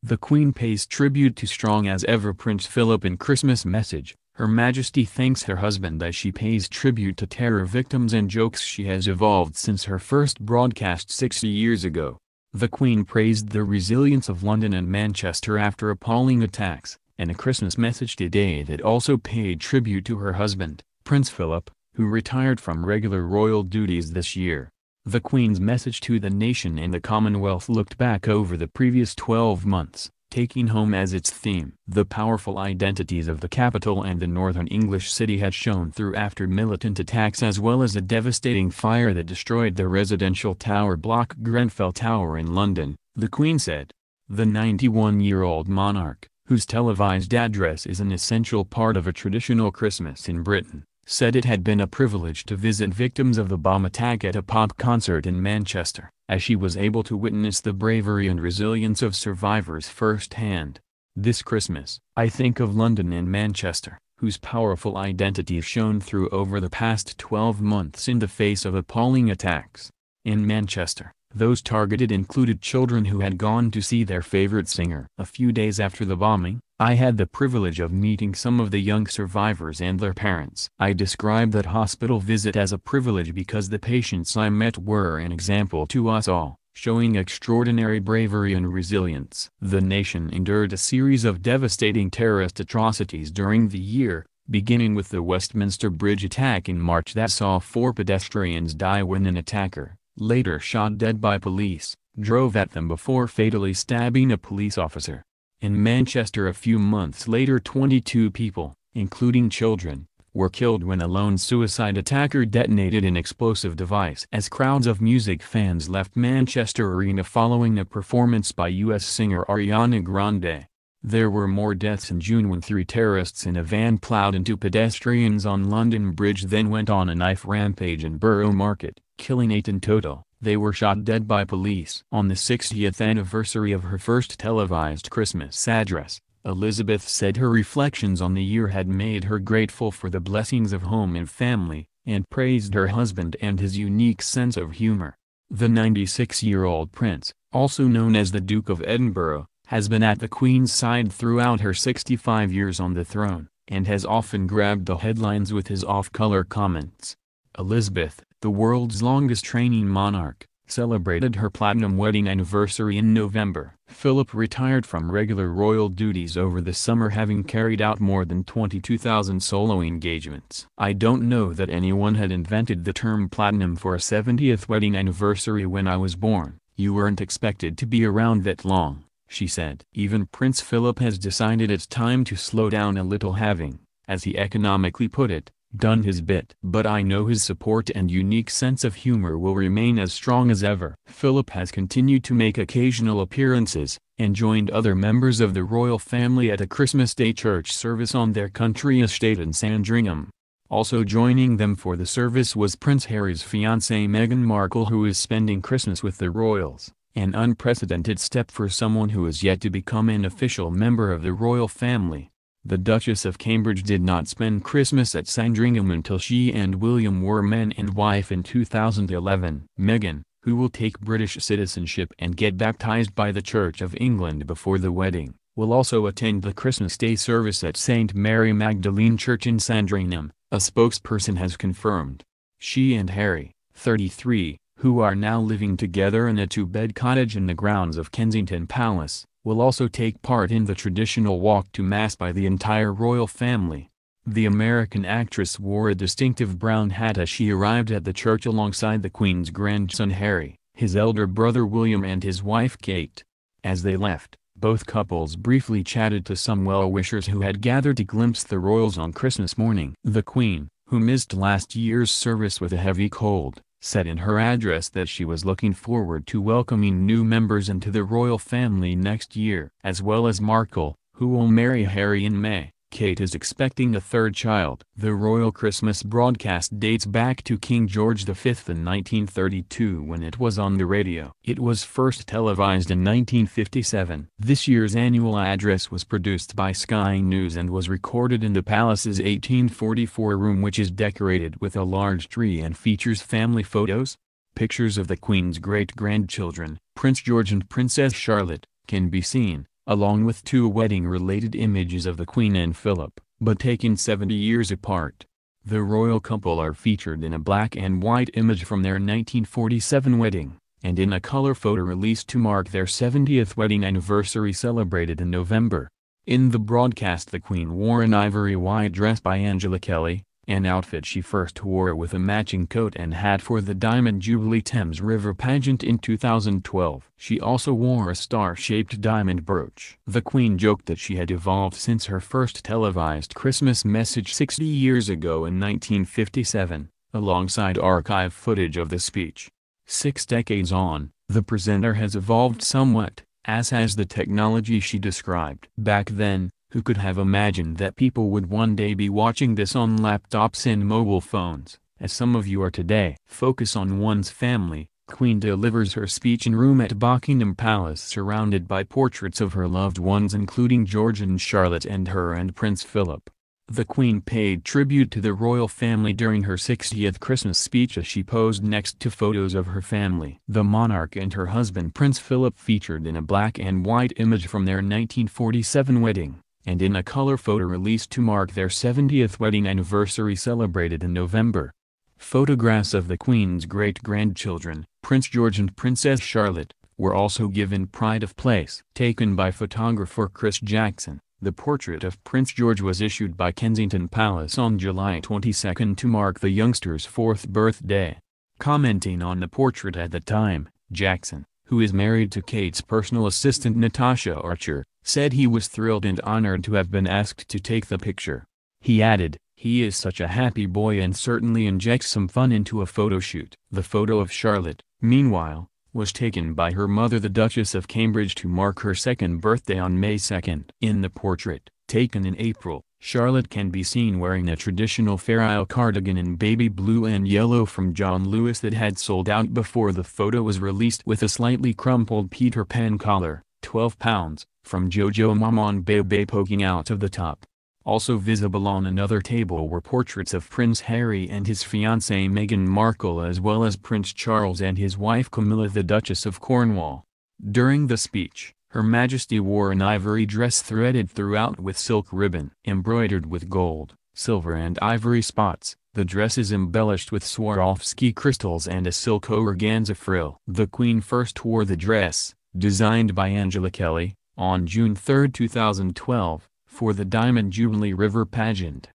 The Queen pays tribute to strong as ever Prince Philip in Christmas message. Her Majesty thanks her husband as she pays tribute to terror victims and jokes she has evolved since her first broadcast 60 years ago. The Queen praised the resilience of London and Manchester after appalling attacks, and a Christmas message today that also paid tribute to her husband, Prince Philip, who retired from regular royal duties this year. The Queen's message to the nation and the Commonwealth looked back over the previous 12 months, taking home as its theme the powerful identities of the capital and the northern English city had shown through after militant attacks as well as a devastating fire that destroyed the residential tower block Grenfell Tower in London, the Queen said. The 91-year-old monarch, whose televised address is an essential part of a traditional Christmas in Britain, said it had been a privilege to visit victims of the bomb attack at a pop concert in Manchester, as she was able to witness the bravery and resilience of survivors firsthand. This Christmas, I think of London and Manchester, whose powerful identities shone through over the past 12 months in the face of appalling attacks. In Manchester, those targeted included children who had gone to see their favorite singer. A few days after the bombing, I had the privilege of meeting some of the young survivors and their parents. I described that hospital visit as a privilege because the patients I met were an example to us all, showing extraordinary bravery and resilience. The nation endured a series of devastating terrorist atrocities during the year, beginning with the Westminster Bridge attack in March that saw 4 pedestrians die when an attacker, later shot dead by police, drove at them before fatally stabbing a police officer. In Manchester a few months later 22 people, including children, were killed when a lone suicide attacker detonated an explosive device as crowds of music fans left Manchester Arena following a performance by U.S. singer Ariana Grande. There were more deaths in June when 3 terrorists in a van plowed into pedestrians on London Bridge then went on a knife rampage in Borough Market, killing 8 in total. They were shot dead by police. On the 60th anniversary of her first televised Christmas address, Elizabeth said her reflections on the year had made her grateful for the blessings of home and family, and praised her husband and his unique sense of humor. The 96-year-old prince, also known as the Duke of Edinburgh, has been at the Queen's side throughout her 65 years on the throne, and has often grabbed the headlines with his off-color comments. Elizabeth, the world's longest reigning monarch, celebrated her platinum wedding anniversary in November. Philip retired from regular royal duties over the summer having carried out more than 22,000 solo engagements. I don't know that anyone had invented the term platinum for a 70th wedding anniversary when I was born. You weren't expected to be around that long, she said. Even Prince Philip has decided it's time to slow down a little having, as he economically put it, done his bit. But I know his support and unique sense of humor will remain as strong as ever. Philip has continued to make occasional appearances, and joined other members of the royal family at a Christmas Day church service on their country estate in Sandringham. Also joining them for the service was Prince Harry's fiancée Meghan Markle, who is spending Christmas with the royals, an unprecedented step for someone who is yet to become an official member of the royal family. The Duchess of Cambridge did not spend Christmas at Sandringham until she and William were man and wife in 2011. Meghan, who will take British citizenship and get baptized by the Church of England before the wedding, will also attend the Christmas Day service at St. Mary Magdalene Church in Sandringham, a spokesperson has confirmed. She and Harry, 33, who are now living together in a 2-bed cottage in the grounds of Kensington Palace, will also take part in the traditional walk to Mass by the entire royal family. The American actress wore a distinctive brown hat as she arrived at the church alongside the Queen's grandson Harry, his elder brother William and his wife Kate. As they left, both couples briefly chatted to some well-wishers who had gathered to glimpse the royals on Christmas morning. The Queen, who missed last year's service with a heavy cold, said in her address that she was looking forward to welcoming new members into the royal family next year. As well as Markle, who will marry Harry in May, Kate is expecting a 3rd child. The royal Christmas broadcast dates back to King George V in 1932 when it was on the radio. It was first televised in 1957. This year's annual address was produced by Sky News and was recorded in the palace's 1844 room, which is decorated with a large tree and features family photos. Pictures of the Queen's great-grandchildren, Prince George and Princess Charlotte, can be seen, along with 2 wedding-related images of the Queen and Philip, but taken 70 years apart. The royal couple are featured in a black and white image from their 1947 wedding, and in a color photo released to mark their 70th wedding anniversary celebrated in November. In the broadcast, the Queen wore an ivory white dress by Angela Kelly, an outfit she first wore with a matching coat and hat for the Diamond Jubilee Thames River pageant in 2012. She also wore a star-shaped diamond brooch. The Queen joked that she had evolved since her first televised Christmas message 60 years ago in 1957, alongside archive footage of the speech. 6 decades on, the presenter has evolved somewhat, as has the technology she described. Back then, who could have imagined that people would one day be watching this on laptops and mobile phones, as some of you are today? Focus on one's family. Queen delivers her speech in room at Buckingham Palace surrounded by portraits of her loved ones including George and Charlotte and her and Prince Philip. The Queen paid tribute to the royal family during her 60th Christmas speech as she posed next to photos of her family. The monarch and her husband Prince Philip featured in a black and white image from their 1947 wedding, and in a color photo released to mark their 70th wedding anniversary celebrated in November. Photographs of the Queen's great-grandchildren, Prince George and Princess Charlotte, were also given pride of place. Taken by photographer Chris Jackson, the portrait of Prince George was issued by Kensington Palace on July 22 to mark the youngster's 4th birthday. Commenting on the portrait at the time, Jackson, who is married to Kate's personal assistant Natasha Archer, said he was thrilled and honored to have been asked to take the picture. He added, "He is such a happy boy and certainly injects some fun into a photo shoot." The photo of Charlotte, meanwhile, was taken by her mother the Duchess of Cambridge to mark her 2nd birthday on May 2. In the portrait, taken in April, Charlotte can be seen wearing a traditional Fair Isle cardigan in baby blue and yellow from John Lewis that had sold out before the photo was released, with a slightly crumpled Peter Pan collar, £12, from Jojo Maman Bébé poking out of the top. Also visible on another table were portraits of Prince Harry and his fiancée Meghan Markle as well as Prince Charles and his wife Camilla the Duchess of Cornwall. During the speech, Her Majesty wore an ivory dress threaded throughout with silk ribbon. Embroidered with gold, silver and ivory spots, the dress is embellished with Swarovski crystals and a silk organza frill. The Queen first wore the dress, designed by Angela Kelly, on June 3, 2012, for the Diamond Jubilee River pageant.